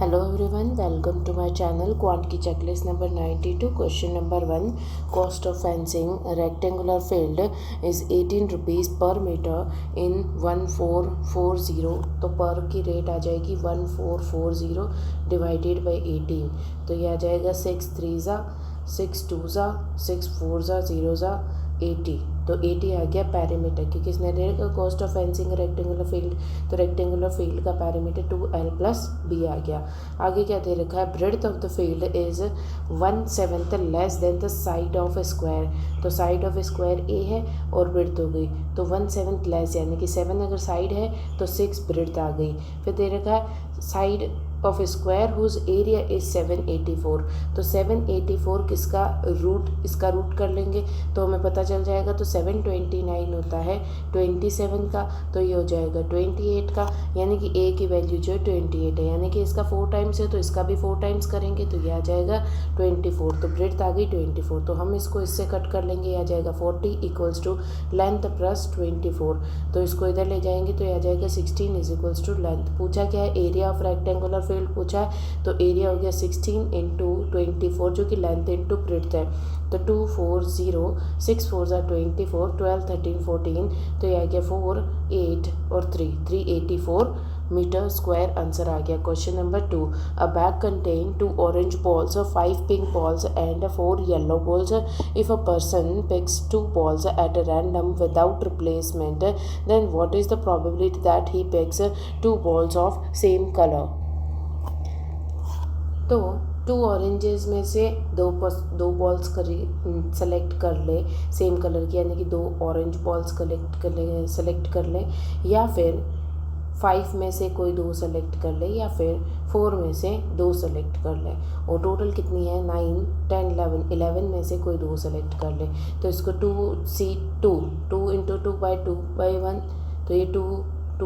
Hello everyone, welcome to my channel Quant Ki Checklist number 92. Question number 1. Cost of fencing a rectangular field is 18 rupees per meter in 1440. तो पर की rate आ जाएगी 1440 divided by 18. तो ये आ जाएगा 6 3 ज़ा 6 2 ज़ा 6 4 ज़ा 0 ज़ा 80. तो 80 आ गया पैरामीटर, क्योंकि इसने रहेगा cost of fencing rectangular field, तो रेक्टेंगुलर फील्ड का पैरामीटर 2l+b आ गया. आगे क्या दे रखा है, breadth of the field is 1/7 less than the side of a square. तो साइड ऑफ ए स्क्वायर ए है और ब्रेड्थ हो गई, तो 1/7 लेस यानी कि 7 अगर साइड है तो 6 ब्रेड्थ आ गई. फिर दे रखा है side of a square whose area is 784. तो 784 किसका रूट, इसका रूट कर लेंगे तो हमें पता चल जाएगा. तो 729 होता है 27 का, तो ये हो जाएगा 28 का, यानी कि ए की वैल्यू जो है 28 है, यानी कि इसका 4 टाइम्स है तो इसका भी 4 टाइम्स करेंगे तो ये आ जाएगा 24. तो ब्रेड्थ आ गई 24, तो हम इसको इससे कट कर लेंगे, ये आ जाएगा 40 इक्वल्स टू लेंथ प्लस 24. तो इसको इधर ले जाएंगे तो ये आ जाएगा 16 इज इक्वल्स टू लेंथ. पूछा क्या है, एरिया ऑफ रेक्टेंगुलर फील्ड पूछा है, तो एरिया हो गया 16 इंटू 24 जो कि लेंथ इंटू ब्रेड्थ है. तो 240 6 4 ज़ा 24 12 13 14, तो ये आ गया 4 8 और 3 384 मीटर स्क्वायर आंसर आ गया. Question number 2. A bag contain 2 orange balls 5 pink balls and 4 yellow balls. If a person picks 2 balls at random without replacement, then what is the probability that he picks 2 balls of same colour. तो 2 oranges में से दो balls select कर ले same colour की, यानी कि 2 orange balls select कर ले, या फिर 5 में से कोई 2 सेलेक्ट कर ले, या फिर 4 में से 2 सेलेक्ट कर ले. और टोटल कितनी है 9 10 11 11 में से कोई 2 सेलेक्ट कर ले. तो इसको 2 इंटू 2/2/1, तो ये 2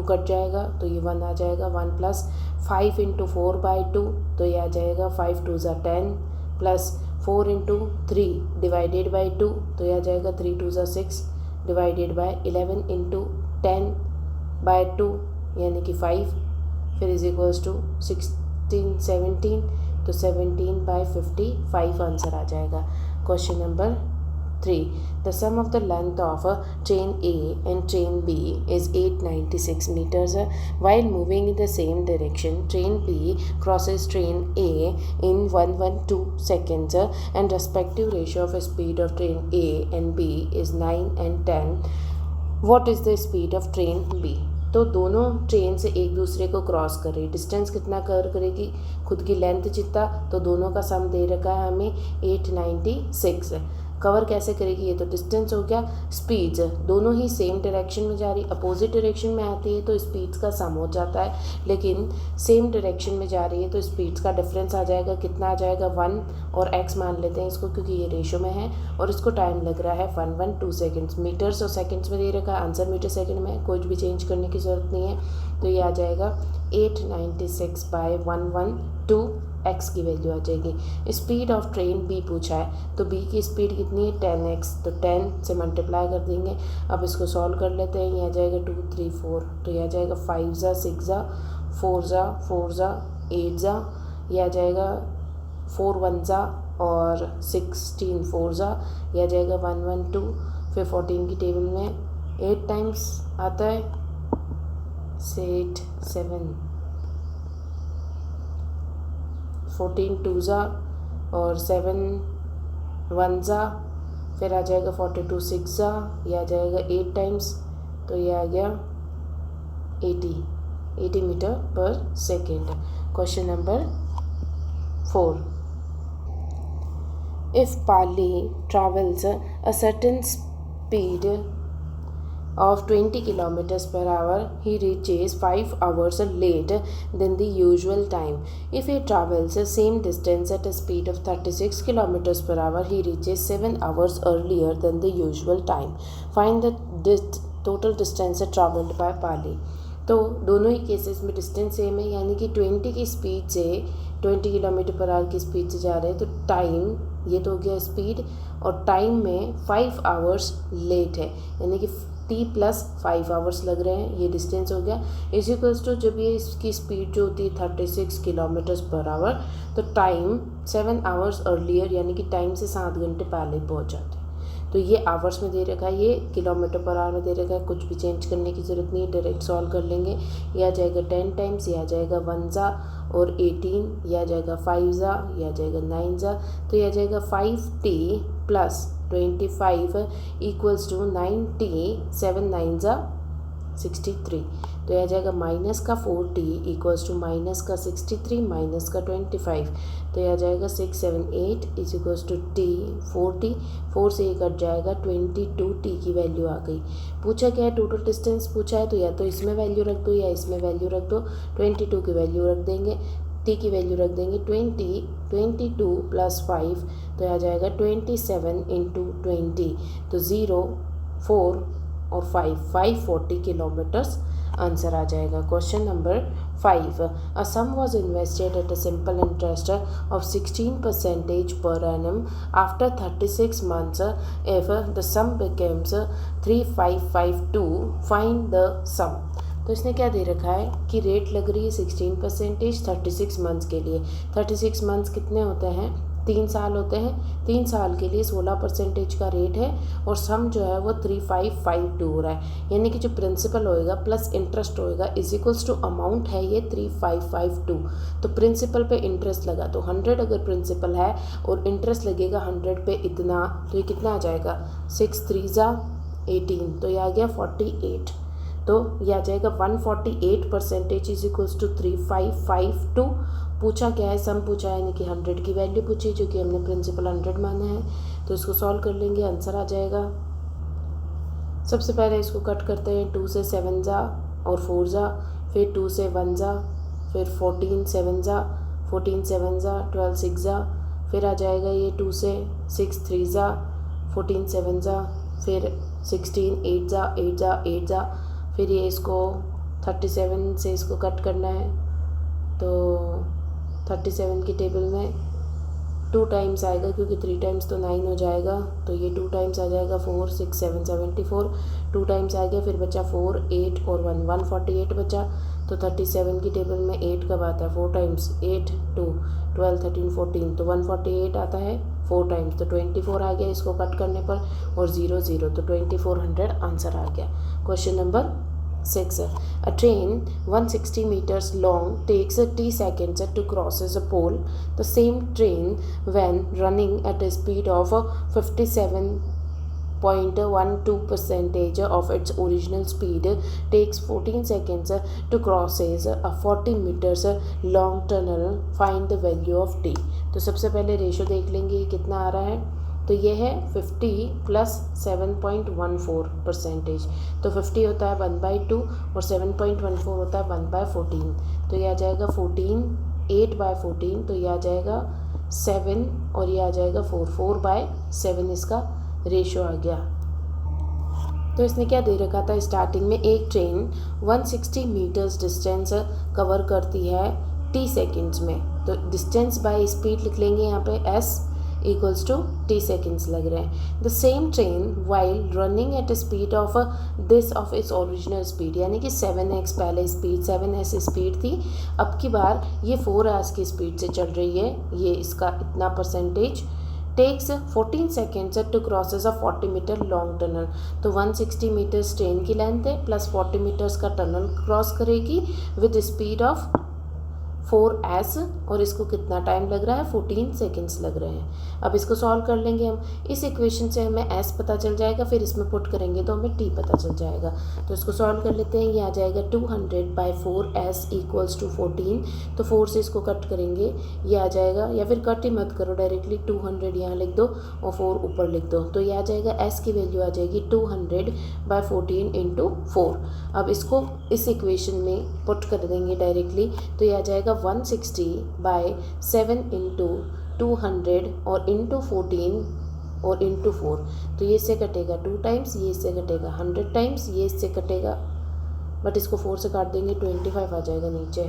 कट जाएगा तो ये 1 आ जाएगा. 1 प्लस 5 इंटू 4/2, तो ये आ जाएगा 5 2 ज़ा 10 प्लस 4 इंटू 3 डिवाइडेड बाई 2, तो ये आ जाएगा 3 2 ज़ा 6 डिवाइडेड बाई 11 इंटू 10/2 यानी कि 5, फिर इज इक्वल्स टू 16 17, तो 17/55 आंसर आ जाएगा. Question number 3. The sum of the length of train A and train B is 896 meters. While moving in the same direction, train B crosses train A in 112 seconds, and respective ratio of speed of train A and B is 9 and 10. What is the speed of train B? तो दोनों train से एक दूसरे को cross कर रही, distance कितना cover करेगी, खुद की लेंथ जितना, तो दोनों का सम दे रखा है हमें 896. कवर कैसे करेगी, ये तो डिस्टेंस हो गया. स्पीड्स दोनों ही सेम डायरेक्शन में जा रही, अपोजिट डायरेक्शन में आती है तो स्पीड्स का सम हो जाता है, लेकिन सेम डायरेक्शन में जा रही है तो स्पीड्स का डिफरेंस आ जाएगा. कितना आ जाएगा 1 और x मान लेते हैं इसको, क्योंकि ये रेशो में है, और इसको टाइम लग रहा है 112 सेकेंड्स. मीटर्स और सेकेंड्स में दे रखा है, आंसर मीटर सेकेंड में है, कुछ भी चेंज करने की ज़रूरत नहीं है. तो ये आ जाएगा 896/112, x की वैल्यू आ जाएगी. स्पीड ऑफ ट्रेन B पूछा है, तो B की स्पीड कितनी है 10x, तो 10 से मल्टीप्लाई कर देंगे. अब इसको सॉल्व कर लेते हैं. ये आ जाएगा 2 3 4, तो ये आ जाएगा 5 ज़ा 6 ज़ा 4 ज़ा 4 ज़ा 8 ज़ा, ये आ जाएगा 4 1 ज़ा और 16 4 ज़ा, ये आ जाएगा 112. फिर 14 की टेबल में 8 टाइम्स आता है 8 7 14 2 ज़ा और 7 1 ज़ा, फिर आ जाएगा 42 6 ज़ा, ये आ जाएगा 8 टाइम्स, तो ये आ गया 80 मीटर पर second. Question number 4. If Pali travels a certain speed of 20 kilometers per hour, he reaches 5 hours late than the usual time. If he travels the same distance at a speed of 36 kilometers per hour, he reaches 7 hours earlier than the usual time. Find the total distance traveled by Pali. तो दोनों ही cases में distance same है, यानी कि 20 की speed से 20 kilometre per hour की speed से जा रहे हैं, तो टाइम ये तो हो गया स्पीड, और टाइम में 5 आवर्स लेट है, यानी कि t प्लस 5 आवर्स लग रहे हैं, ये डिस्टेंस हो गया। इज इक्वल्स टू जब ये इसकी स्पीड जो होती है 36 किलोमीटर्स पर आवर, तो टाइम 7 आवर्स अर्लियर यानी कि टाइम से 7 घंटे पहले पहुंच जाते हैं। तो ये आवर्स में दे रखा है, ये किलोमीटर पर आवर में दे रखा है, कुछ भी चेंज करने की ज़रूरत नहीं है, डायरेक्ट सॉल्व कर लेंगे। ये आ जाएगा 10 टाइम्स, ये आ जाएगा 1 ज़ा और 18, ये आ जाएगा 5 ज़ा, ये आ जाएगा 9 ज़ा, तो ये आ जाएगा 5t plus 25 equals to 9t, 7 9 ज़ा 63, तो यह आ जाएगा माइनस का 4t इक्वल्स टू माइनस का 63 माइनस का 25, तो यह आ जाएगा 6 7 8 is equals to t 4t, 4 से ये कट जाएगा 22t की वैल्यू आ गई। पूछा क्या है, टोटल डिस्टेंस पूछा है, तो या तो इसमें वैल्यू रख दो या इसमें वैल्यू रख दो। 22 की वैल्यू रख देंगे, t की वैल्यू रख देंगे 22 प्लस 5, तो यह आ जाएगा 27 इंटू 20, तो 0 4 और 540 किलोमीटर्स आंसर आ जाएगा। Question number 5, a sum was invested at a simple interest of 16% per annum after 36 months if the sum becomes 3552, find the sum. तो इसने क्या दे रखा है कि रेट लग रही है 16% 36 मंथ्स के लिए। 36 मंथ्स कितने होते हैं, 3 साल होते हैं, 3 साल के लिए 16% का रेट है और सम जो है वो 3552 हो रहा है, यानी कि जो प्रिंसिपल होएगा प्लस इंटरेस्ट होएगा इज इक्वल्स टू अमाउंट है ये 3552। तो प्रिंसिपल पे इंटरेस्ट लगा तो 100 अगर प्रिंसिपल है और इंटरेस्ट लगेगा 100 पे इतना, तो ये कितना आ जाएगा 6 3 ज़ा 18, तो ये आ गया 48, तो यह आ जाएगा 148% इज इक्वल्स टू 3552। पूछा क्या है, सम पूछा है यानी कि 100 की वैल्यू पूछी, जो कि हमने प्रिंसिपल 100 माना है, तो इसको सॉल्व कर लेंगे, आंसर आ जाएगा। सबसे पहले इसको कट करते हैं, 2 से 7 ज़ा और 4 ज़ा, फिर 2 से 1 ज़ा, फिर 14 7 ज़ा, 14 7 ज़ा 12 6 ज़ा, फिर आ जाएगा ये 2 से 6 3 ज़ा, 14 7 ज़ा, फिर 16 8 ज़ा 8 ज़ा 8 ज़ा, फिर ये इसको 37 से इसको कट करना है, तो 37 की टेबल में 2 टाइम्स आएगा क्योंकि 3 टाइम्स तो 9 हो जाएगा, तो ये 2 टाइम्स आ जाएगा 4 6 7 74, 2 टाइम्स आ गया, फिर बचा 4 8 और 1 148 बचा। तो 37 की टेबल में 8 कब आता है, 4 टाइम्स, 8 2 12 13 14, तो 148 आता है 4 टाइम्स, तो 24 आ गया इसको कट करने पर, और 0 0, तो 2400 आंसर आ गया। Question number 6, a train 160 meters long takes t seconds to cross a pole. The same train when running at a speed of 57.12% of its original speed takes 14 seconds to cross a 40 meters long tunnel. Find the value of t. तो सबसे पहले ratio देख लेंगे ये कितना आ रहा है, तो ये है 50 प्लस 7.14%, तो 50 होता है 1/2 और 7.14 होता है 1/14, तो ये आ जाएगा 14 8/14, तो ये आ जाएगा 7 और ये आ जाएगा 4 4/7 इसका रेशो आ गया। तो इसने क्या दे रखा था, स्टार्टिंग में एक ट्रेन 160 मीटर्स डिस्टेंस कवर करती है t सेकेंड्स में, तो डिस्टेंस बाय स्पीड लिख लेंगे यहाँ पे s equals to t seconds लग रहे हैं। The same train while running at speed of this of its original speed, यानी कि 7x पहले स्पीड 7s स्पीड थी, अब की बार ये 4s की स्पीड से चल रही है, ये इसका इतना percentage, takes 14 seconds to crosses a 40 metre long tunnel, तो 160 मीटर्स ट्रेन की लेंथ है प्लस 40 मीटर्स का टनल क्रॉस करेगी विद स्पीड ऑफ 4s, और इसको कितना टाइम लग रहा है, 14 सेकेंड्स लग रहे हैं। अब इसको सॉल्व कर लेंगे हम, इस इक्वेशन से हमें s पता चल जाएगा, फिर इसमें पुट करेंगे तो हमें t पता चल जाएगा। तो इसको सॉल्व कर लेते हैं, ये आ जाएगा 200/4s इक्वल्स टू 14, तो 4 से इसको कट करेंगे, ये आ जाएगा, या फिर कट ही मत करो डायरेक्टली 200 यहाँ लिख दो और 4 ऊपर लिख दो, तो ये आ जाएगा s की वैल्यू आ जाएगी 200/14 इंटू 4। अब इसको इस इक्वेशन में पुट कर देंगे डायरेक्टली, तो ये आ जाएगा 160/7 इंटू 200 और इंटू 14 और इंटू 4, तो ये इससे कटेगा 2 टाइम्स, ये इससे कटेगा 100 टाइम्स, ये इससे कटेगा, बट इसको 4 से काट देंगे 25 आ जाएगा नीचे,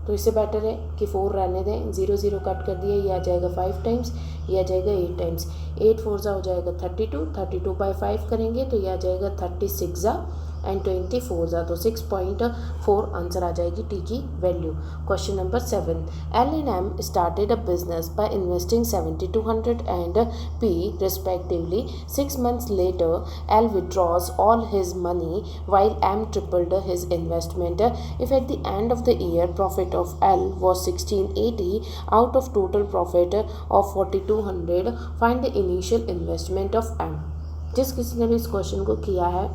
तो इससे बेटर है कि 4 रहने दें, 0 0 कट कर दिए, ये आ जाएगा 5 टाइम्स, ये आ जाएगा 8 टाइम्स, 8 4 ज़ा हो जाएगा 32, 32 बाई 5 करेंगे तो ये आ जाएगा 36 ज़ा एंड 24 ज़ा, तो 6.4 आंसर आ जाएगी टी की value. Question number 7, L and M started a business by investing 7200 and P respectively. 6 months later, L withdraws all his money while M tripled his investment. If at the end of the year profit of L was 1680 out of total profit of 4200, find the initial investment of M. जिस किसी ने भी इस question को किया है,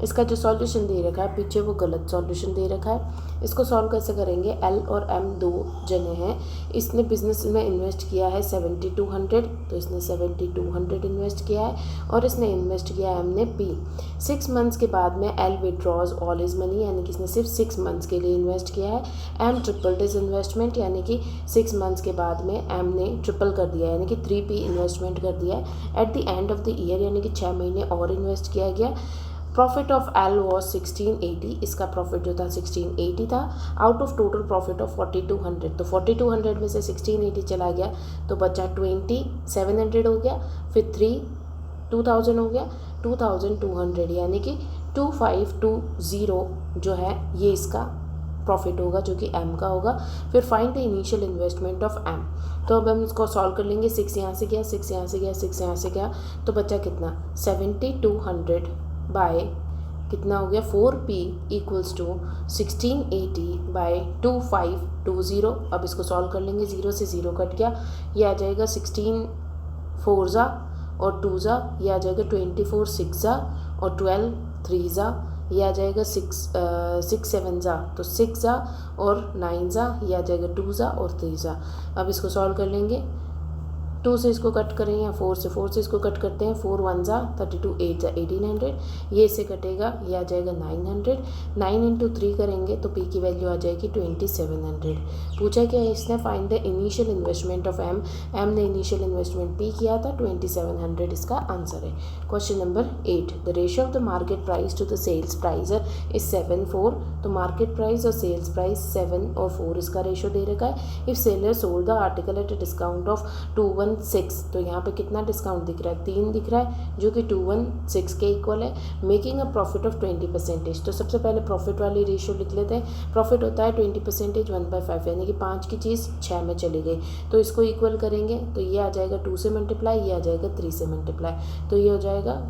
इसका जो सॉल्यूशन दे रखा है पीछे वो गलत सॉल्यूशन दे रखा है। इसको सॉल्व कैसे करेंगे, एल और एम दो जने हैं, इसने बिजनेस में इन्वेस्ट किया है 7200, तो इसने 7200 इन्वेस्ट किया है और इसने इन्वेस्ट किया है एम ने पी। 6 मंथ्स के बाद में L withdraws all is money, यानी कि इसने सिर्फ 6 मंथ्स के लिए इन्वेस्ट किया है। एम ट्रिपल्ड इज इन्वेस्टमेंट, यानी कि 6 मंथ्स के बाद में एम ने ट्रिपल कर दिया, यानी कि 3p इन्वेस्टमेंट कर दिया है। At the end of the year, यानी कि 6 महीने और इन्वेस्ट किया गया। प्रॉफिट ऑफ एल वॉज 1680, इसका प्रॉफिट जो था 1680 था, out of total profit of 4200, तो 4200 में से 1680 चला गया तो बचा 2700 हो गया, फिर 2000 हो गया, 2200, यानी कि 2520 जो है ये इसका प्रॉफिट होगा जो कि एम का होगा। फिर find the initial investment of M, तो अब हम इसको सॉल्व कर लेंगे। 6 यहाँ से गया, 6 यहाँ से गया, 6 यहाँ से गया, तो बचा कितना 7200 बाय कितना हो गया 4p इक्वल्स टू 1680 बाय 2520। अब इसको सॉल्व कर लेंगे, 0 से 0 कट गया, ये आ जाएगा 16 4 ज़ा और 2 ज़ा, ये आ जाएगा 24 6 ज़ा और 12 3 ज़ा, ये आ जाएगा 6 7 ज़ा, तो 6 ज़ा और 9 ज़ा, ये आ जाएगा 2 ज़ा और 3 ज़ा। अब इसको सॉल्व कर लेंगे, 2 से इसको कट करें या 4 से इसको कट करते हैं, 4 1 ज़ा 32, 8 ज़ा 1800, ये इससे कटेगा, ये आ जाएगा 900, 9 इंटू 3 करेंगे तो पी की वैल्यू आ जाएगी 2700। पूछा क्या है इसने, find the initial investment of M, M ने इनिशियल इन्वेस्टमेंट पी किया था 2700 इसका आंसर है। Question number 8, the ratio of the market price to the sales price is 7:4, तो मार्केट प्राइस और सेल्स प्राइस 7 और 4 इसका रेशियो दे रखा है। If seller sold the article at a discount of 216, तो यहाँ पे कितना डिस्काउंट दिख रहा है 3 दिख रहा है जो कि 216 के इक्वल है, मेकिंग अ प्रॉफिट ऑफ 20%। तो सबसे पहले प्रॉफिट वाली रेशियो लिख लेते हैं। प्रॉफिट होता है 20% 1/5, यानी कि 5 की चीज़ 6 में चली गई, तो इसको इक्वल करेंगे तो ये आ जाएगा 2 से मल्टीप्लाई, ये आ जाएगा 3 से मल्टीप्लाई, तो ये हो जाएगा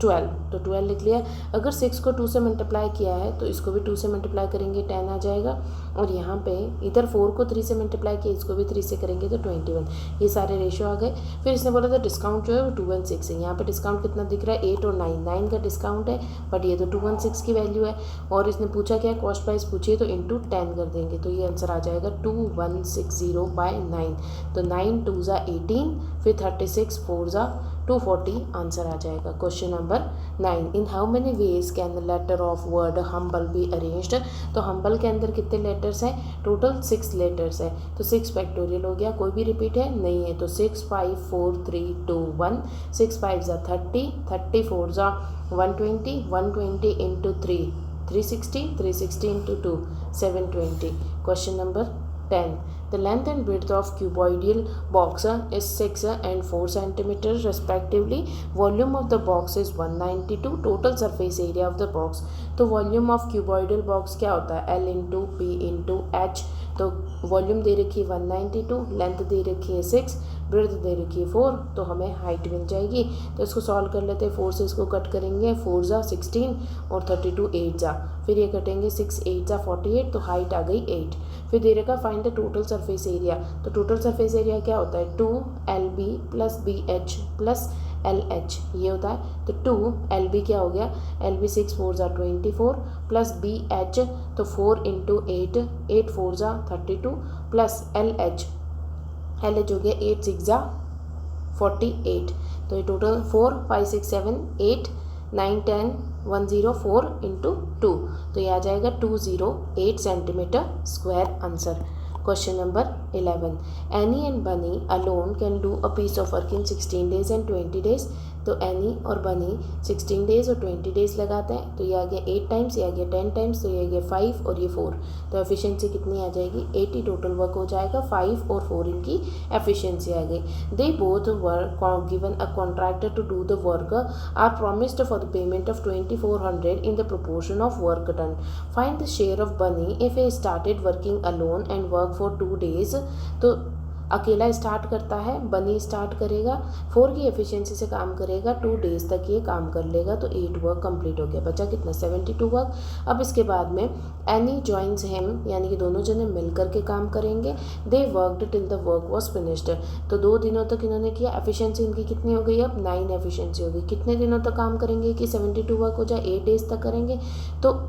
12, तो 12 लिख लिया। अगर 6 को 2 से मल्टीप्लाई किया है तो इसको भी 2 से मल्टीप्लाई करेंगे 10 आ जाएगा, और यहाँ पे इधर 4 को 3 से मल्टीप्लाई किया, इसको भी 3 से करेंगे तो 21, ये सारे रेशियो आ गए। फिर इसने बोला था डिस्काउंट जो है वो 216 है, यहाँ पे डिस्काउंट कितना दिख रहा है 8 और 9 का डिस्काउंट है, बट ये तो 216 की वैल्यू है। और इसने पूछा क्या कॉस्ट प्राइस पूछी है तो इंटू 10 कर देंगे, तो ये आंसर आ जाएगा 2160/9, तो 9 2 ज़ा 18, फिर 36 4 ज़ा 240 आंसर आ जाएगा। Question number 9, in how many ways can the letter of word humble be arranged, तो हम्बल के अंदर कितने लेटर्स हैं, टोटल 6 लेटर्स हैं, तो 6 फैक्टोरियल हो गया, कोई भी रिपीट है नहीं है, तो 6 5 4 3 2 1, 6 5 ज़ा 30, 30 4 ज़ा 120, 120 into 3 360, 360 into 2 720। Question number 10, the length and width of cuboidal box is 6 and 4 centimeter respectively. Volume of the box is 192. Total surface area of the box. तो volume of cuboidal box क्या होता है, L into P into H, तो volume दे रखी है 192, length दे रखी है 6, breadth दे रखी है 4, तो हमें हाइट मिल जाएगी। तो इसको सॉल्व कर लेते हैं, 4 से इसको कट करेंगे, 4 ज़ा 16 और 32 8 ज़ा, फिर ये कटेंगे 6 8 ज़ा 48, तो हाइट आ गई 8। फिर दे रखा find the total surface area, तो टोटल सरफेस एरिया क्या होता है 2LB plus BH plus LH, ये होता है। तो 2LB क्या हो गया, LB 6 4 ज़ा 24 प्लस BH तो 4 इंटू 8, 8 4 ज़ा 32 प्लस LH हो गया 8 6 ज़ा 48, तो ये टोटल 4 5 6 7 8 9 10 104 इंटू 2, तो ये आ जाएगा 208 centimetre square answer. Question number 11, Annie and Bunny alone can do a piece of work in 16 days and 20 days. तो एनी और बनी 16 डेज़ और 20 डेज़ लगाते हैं, तो ये आ गया 8 टाइम्स, ये आ गया 10 टाइम्स, तो ये आ गया 5 और ये 4। तो एफिशिएंसी कितनी आ जाएगी, 80 टोटल वर्क हो जाएगा, 5 और 4 इनकी एफिशिएंसी आ गई। They both were given a contractor to do the work are promised for the payment of 2400 in the proportion of work done. Find the share of Bunny if he started working alone and work for 2 days. तो अकेला start करता है, बनी start करेगा, 4 की efficiency से काम करेगा, 2 डेज तक ये काम कर लेगा, तो 8 वर्क कंप्लीट हो गया, बचा कितना 72 वर्क। अब इसके बाद में एनी जॉइंस हिम, यानी कि दोनों जने मिल करके काम करेंगे। They worked till the work was finished, तो 2 दिनों तक इन्होंने किया, एफिशिएंसी इनकी कितनी हो गई, अब 9 एफिशिएंसी हो गई। कितने दिनों तक काम करेंगे कि 72 वर्क हो जाए, 8 डेज तक करेंगे। तो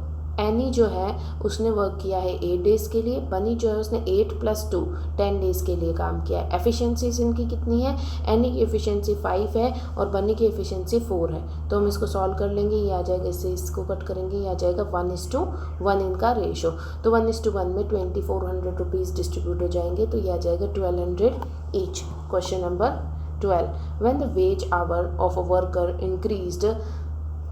एनी जो है उसने वर्क किया है 8 डेज़ के लिए, बनी जो है उसने 8 + 2 10 डेज़ के लिए काम किया है। एफिशिएंसीज इनकी कितनी है, एनी की एफिशिएंसी 5 है और बनी की एफिशिएंसी 4 है। तो हम इसको सॉल्व कर लेंगे, ये आ जाएगा, इससे इसको कट करेंगे, ये आ जाएगा 1:1 इनका रेशो। तो 1:1 में 2400 रुपीज़ डिस्ट्रीब्यूट हो जाएंगे, तो ये आ जाएगा 1200 each. Question number 12, when the ways hour of a worker increased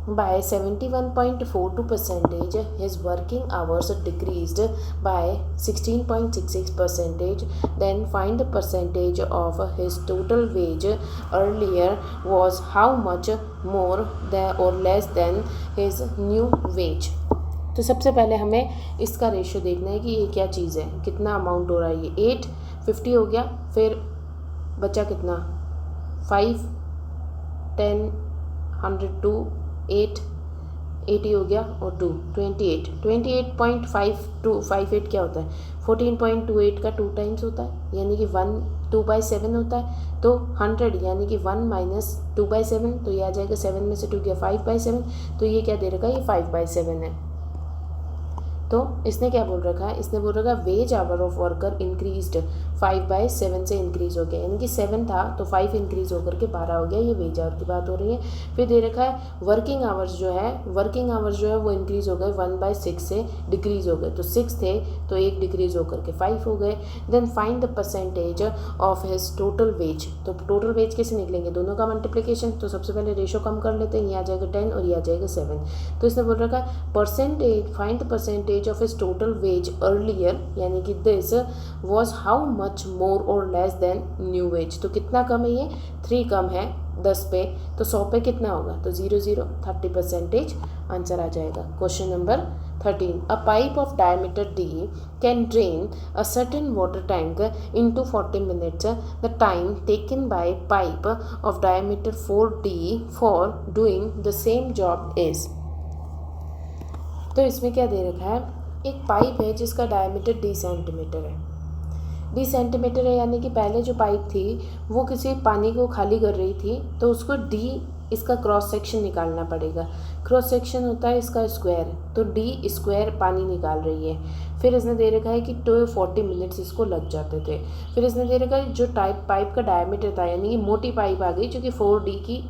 by 71.42%, his working hours decreased by 16.66%. Then find the percentage of his total wage earlier was how much more than or less than his new wage. तो सबसे पहले हमें इसका ratio देखना है कि ये क्या चीज़ है, कितना अमाउंट हो रहा है। ये 850 हो गया, फिर बचा कितना 5 10 102 8 80 हो गया और 2 28.58 क्या होता है, 14.28 का 2 टाइम्स होता है, यानी कि 1 2/7 होता है। तो 100 यानी कि 1 - 2/7, तो ये आ जाएगा 7 में से 2 गया 5/7, तो ये क्या दे रखा है, ये 5/7 है। तो इसने क्या बोल रखा है, इसने बोल रखा है wage hour of worker increased 5/7 से इंक्रीज हो गया, यानी कि 7 था तो 5 इंक्रीज होकर के 12 हो गया, ये वेज आवर की बात हो रही है। फिर दे रखा है वर्किंग आवर्स जो है वो इंक्रीज हो गए 1/6 से डिक्रीज हो गए, तो 6 थे तो 1 डिक्रीज होकर के 5 हो गए। Then find the percentage of his total wage, तो टोटल वेज कैसे निकलेंगे, दोनों का मल्टीप्लिकेशन। तो सबसे पहले रेशो कम कर लेते हैं, ये आ जाएगा 10 और ये आ जाएगा 7। तो इसने बोल रखा है percentage, find the percentage of his total wage earlier, यानी कि this was how much more or less than new wage। तो कितना कम है, ये 3 कम है 10 पे, तो 100 पे कितना होगा, तो 0 30% आंसर आ जाएगा। Question number 13, a pipe of diameter d can drain a certain water tank into 40 minutes. The time taken by pipe of diameter 4d for doing the same job is। तो इसमें क्या दे रखा है, एक पाइप है जिसका डायमीटर d सेंटीमीटर है, d centimetre है, यानी कि पहले जो पाइप थी वो किसी पानी को खाली कर रही थी, तो उसको d इसका क्रॉस सेक्शन निकालना पड़ेगा। क्रॉस सेक्शन होता है इसका स्क्वायर, तो d स्क्वायर पानी निकाल रही है। फिर इसने दे रखा है कि 40 मिनट्स इसको लग जाते थे। फिर इसने दे रखा है जो पाइप का डायमीटर था, यानी कि मोटी पाइप आ गई जो कि 4d की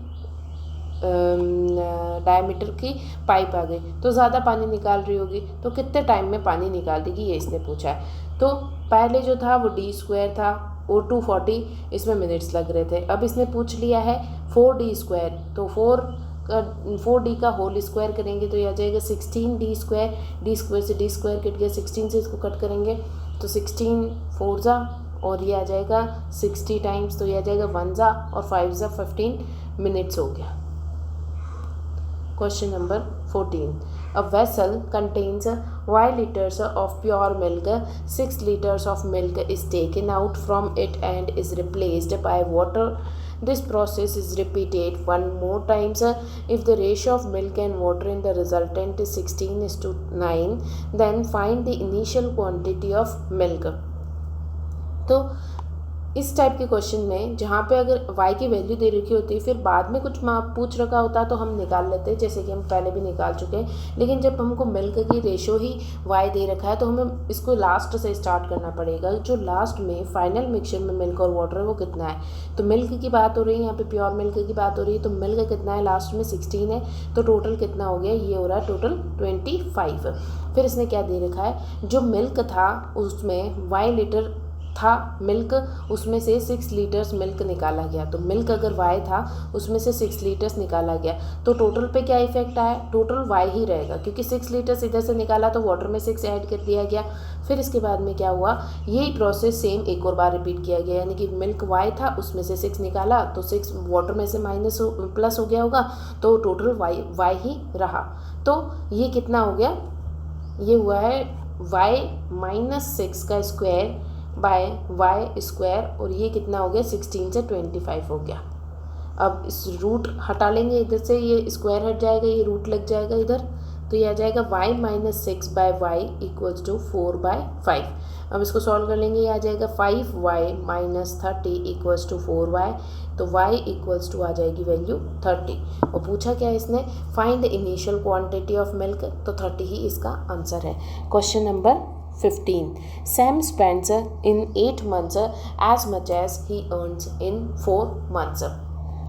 डायमीटर की पाइप आ गई, तो ज़्यादा पानी निकाल रही होगी, तो कितने टाइम में पानी निकाल देगी, ये इसने पूछा है। तो पहले जो था वो d² था और 240 इसमें मिनट्स लग रहे थे। अब इसने पूछ लिया है 4d², तो 4d का होल स्क्वायर करेंगे तो ये आ जाएगा 16d², d² से d² कट गया, 16 से इसको कट करेंगे तो 16 4 जा और ये आ जाएगा 60 टाइम्स, तो ये आ जाएगा 1 जा और 5 जा 15 मिनट्स हो गया। Question number 14. A vessel contains y liters of pure milk. 6 liters of milk is taken out from it and is replaced by water. This process is repeated 1 more times. If the ratio of milk and water in the resultant is 16:9, then find the initial quantity of milk. तो इस type के question में जहाँ पे अगर y की value दे रखी होती है, फिर बाद में कुछ पूछ रखा होता तो हम निकाल लेते हैं, जैसे कि हम पहले भी निकाल चुके हैं। लेकिन जब हमको मिल्क की रेशो ही y दे रखा है तो हमें इसको लास्ट से स्टार्ट करना पड़ेगा। जो लास्ट में फाइनल मिक्सचर में मिल्क और वाटर है वो कितना है, तो मिल्क की बात हो रही है, यहाँ पे प्योर मिल्क की बात हो रही है, तो मिल्क कितना है, लास्ट में 16 है, तो टोटल कितना हो गया, ये हो रहा है टोटल 25। फिर इसने क्या दे रखा है, जो मिल्क था उसमें y लीटर था मिल्क, उसमें से 6 लीटर्स मिल्क निकाला गया। तो मिल्क अगर y था उसमें से 6 लीटर्स निकाला गया, तो टोटल पे क्या इफेक्ट आया, टोटल y ही रहेगा, क्योंकि 6 लीटर्स इधर से निकाला तो वाटर में 6 ऐड कर दिया गया। फिर इसके बाद में क्या हुआ, यही प्रोसेस सेम एक और बार रिपीट किया गया, यानी कि मिल्क y था उसमें से 6 निकाला तो 6 वाटर में से प्लस हो गया होगा, तो टोटल y ही रहा। तो ये कितना हो गया, ये हुआ है y -6 का स्क्वायर बाय y स्क्वायर, और ये कितना हो गया 16 से 25 हो गया। अब इस रूट हटा लेंगे इधर से, ये स्क्वायर हट जाएगा, ये रूट लग जाएगा इधर, तो ये आ जाएगा y -6 by y equals to 4/5। अब इसको सॉल्व कर लेंगे, ये आ जाएगा 5y - 30 इक्वल्स टू 4y, तो y इक्वल्स टू आ जाएगी वैल्यू 30। और पूछा क्या इसने, find the initial quantity of milk, तो 30 ही इसका आंसर है। Question number 15, Sam spends in 8 months as much as he earns in 4 months।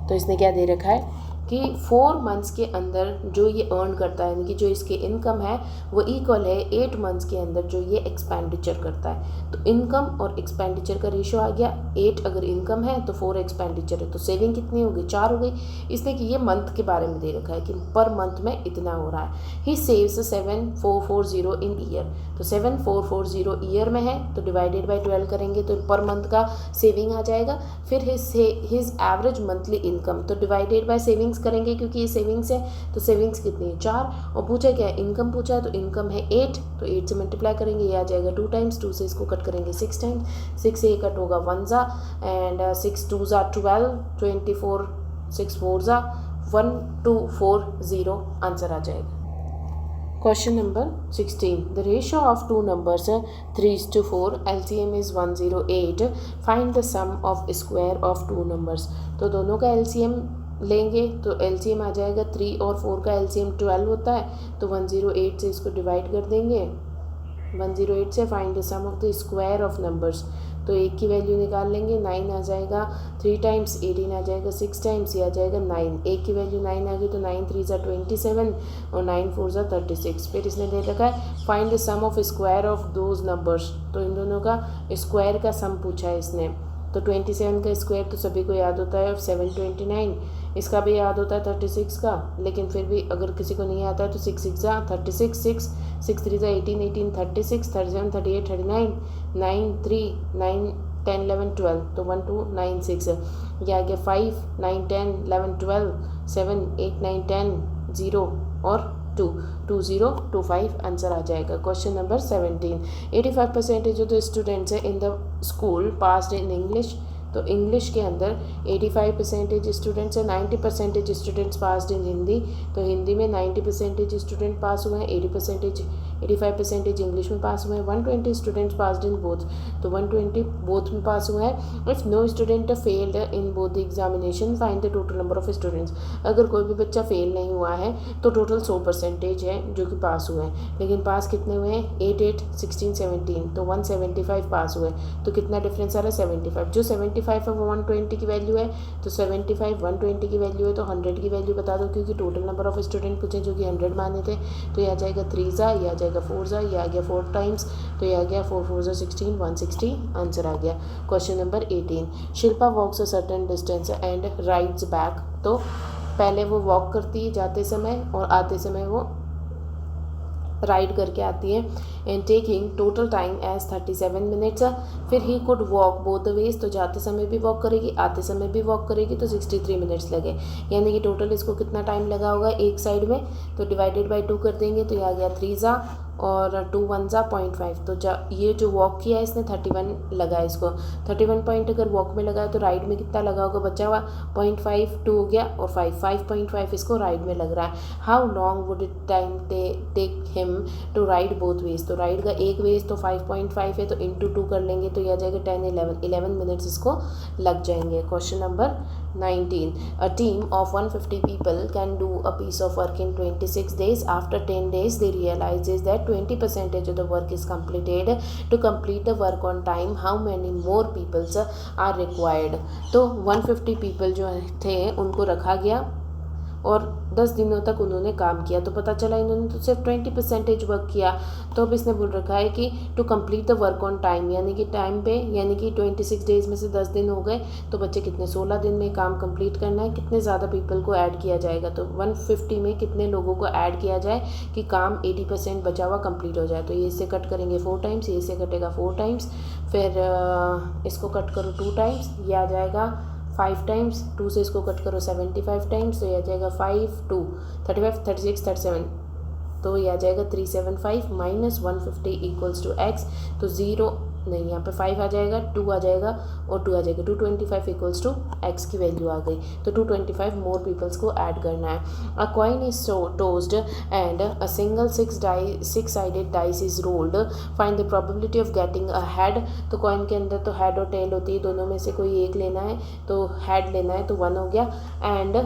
तो इसने क्या दे रखा है कि 4 मंथ्स के अंदर जो ये अर्न करता है, यानी कि जो इसकी इनकम है वो इक्वल है 8 मंथ्स के अंदर जो ये एक्सपेंडिचर करता है। तो इनकम और एक्सपेंडिचर का रेशो आ गया, 8 अगर इनकम है तो 4 एक्सपेंडिचर है, तो सेविंग कितनी होगी, 4 हो गई। इसने कि ये मंथ के बारे में दे रखा है कि पर मंथ में इतना हो रहा है। ही सेव्स 7440 इन ईयर, तो 7440 ईयर में है तो डिवाइडेड बाई 12 करेंगे तो पर मंथ का सेविंग आ जाएगा। फिर हिज एवरेज मंथली इनकम, तो डिवाइडेड बाय सेविंग्स करेंगे क्योंकि ये सेविंग्स है, तो सेविंग्स कितनी है 4, और पूछा क्या है इनकम पूछा है, तो इनकम है 8, तो 8 से मल्टीप्लाई करेंगे, ये आ जाएगा 2 टाइम्स, 2 से इसको कट करेंगे 6 टाइम्स, 6 से ये कट होगा 1 ज़ा एंड 6 2 ज़ा 12, 24 6 4 ज़ा 1240 आंसर आ जाएगा। Question number 16, the ratio of two numbers 3:4, LCM is 108, find the sum of square of two numbers। तो दोनों का LCM लेंगे तो LCM आ जाएगा 3 और 4 का LCM 12 होता है, तो 108 से इसको डिवाइड कर देंगे, 108 से find the sum of the square of numbers, तो 1 की वैल्यू निकाल लेंगे, 9 आ जाएगा 3 टाइम्स, 18 आ जाएगा 6 टाइम्स, ये आ जाएगा 9, 1 की वैल्यू 9 आ गई, तो 9 3 ज़ा 27 और 9 4 ज़ा 36। फिर इसने दे रखा है find the sum of square of those numbers, तो इन दोनों का स्क्वायर का सम पूछा है इसने। तो 27 का स्क्वायर तो सभी को याद होता है, और 729 इसका भी याद होता है 36 का, लेकिन फिर भी अगर किसी को नहीं आता है तो 6 6 ज़ा 36, 6 3 ज़ा 18, 18 36, 37 38 39, 9 3 9 10 11 12, तो 1 2 9 6, ये आ गया 5 9 10 11 12 7 8 9 10 0 और 2 2025 आंसर आ जाएगा। क्वेश्चन नंबर 17, 85% जो स्टूडेंट्स है in the school passed in English, तो इंग्लिश के अंदर 85% स्टूडेंट्स हैं, 90% स्टूडेंट्स पास्ड इन हिंदी, तो हिंदी में 90% स्टूडेंट पास हुए हैं, 85% इंग्लिश में पास हुए हैं, 120 स्टूडेंट्स पास्ड इन बोथ, तो 120 बोथ में पास हुए हैं। If no student failed in both the examination find the total number of students, अगर कोई भी बच्चा फेल नहीं हुआ है तो टोटल 100% है जो कि पास हुए हैं, लेकिन पास कितने हुए हैं 8 8 16 17, तो 175 पास हुए, तो कितना डिफरेंस आ रहा है 75, जो 75 है वो 120 की वैल्यू है, तो 75 120 की वैल्यू है, तो 100 की वैल्यू बता दो क्योंकि टोटल नंबर ऑफ स्टूडेंट पूछे जो कि 100 माने थे, तो ये आ जाएगा 3 ज़ा, ये आ जाएगा 4 ज़ा, ये आ गया 4 टाइम्स, तो ये आ गया 4 4 ज़ा 16 160 आंसर आ गया। Question number 18, Shilpa walks a certain distance and rides back, तो पहले वो वॉक करती है जाते समय और आते समय वो राइड करके आती है, and taking total time as 37 minutes. फिर he could walk both the ways, तो जाते समय भी वॉक करेगी आते समय भी वॉक करेगी, तो 63 मिनट्स लगे, यानी कि टोटल इसको कितना टाइम लगा होगा एक साइड में, तो डिवाइडेड बाई 2 कर देंगे, तो ये आ गया 3 ज़ा और 2 1 ज़ा 0.5, तो ये जो वॉक किया है इसने 31 लगा है इसको, 31 पॉइंट अगर वॉक में लगा है तो राइड में कितना लगा होगा बचा हुआ 0.5, 2 हो गया और 5.5 इसको राइड में लग रहा है। How long would it time take him to ride both ways, तो राइड का एक वेज तो 5.5 है, तो इंटू 2 कर लेंगे तो यह आ जाएगा 10 11 मिनट्स इसको लग जाएंगे। Question number 19, a team of 150 people can do a piece of work in 26 days. After 10 days they realizes that 20% of the work is completed. To complete the work on time, how many more people are required? तो 150 people जो थे उनको रखा गया और 10 दिनों तक उन्होंने काम किया, तो पता चला इन्होंने तो सिर्फ 20% वर्क किया। तो अब इसने बोल रखा है कि to complete the work on time, यानी कि टाइम पे, यानी कि 26 डेज में से 10 दिन हो गए, तो बच्चे कितने 16 दिन में काम कंप्लीट करना है, कितने ज़्यादा पीपल को ऐड किया जाएगा, तो 150 में कितने लोगों को ऐड किया जाए कि काम 80% बचा हुआ कंप्लीट हो जाए। तो ये इससे कट करेंगे 4 टाइम्स, ये इससे कटेगा 4 टाइम्स, फिर इसको कट करो 2 टाइम्स, ये आ जाएगा 5 टाइम्स, 2 से इसको कट करो 75 टाइम्स, तो ये आ जाएगा 5 2 35 36 37, तो ये आ जाएगा 375 माइनस 150 इक्वल्स टू एक्स, तो 0 नहीं, यहाँ पे 5 आ जाएगा, 2 आ जाएगा और 2 आ जाएगा, 225 इक्वल्स टू एक्स की वैल्यू आ गई। तो 225 मोर पीपल्स को ऐड करना है। A coin is tossed and a single 6 sided dice is rolled, find the probability of getting a head. तो कॉइन के अंदर तो हेड और टेल होती है, दोनों में से कोई एक लेना है, तो हेड लेना है, तो 1 हो गया, एंड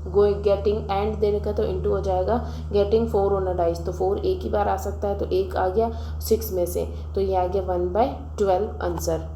गेटिंग एंड देने का तो इंटू हो जाएगा, गेटिंग 4 ऑन अ डाइस, तो 4 एक ही बार आ सकता है, तो एक आ गया 6 में से, तो ये आ गया 1/12 आंसर।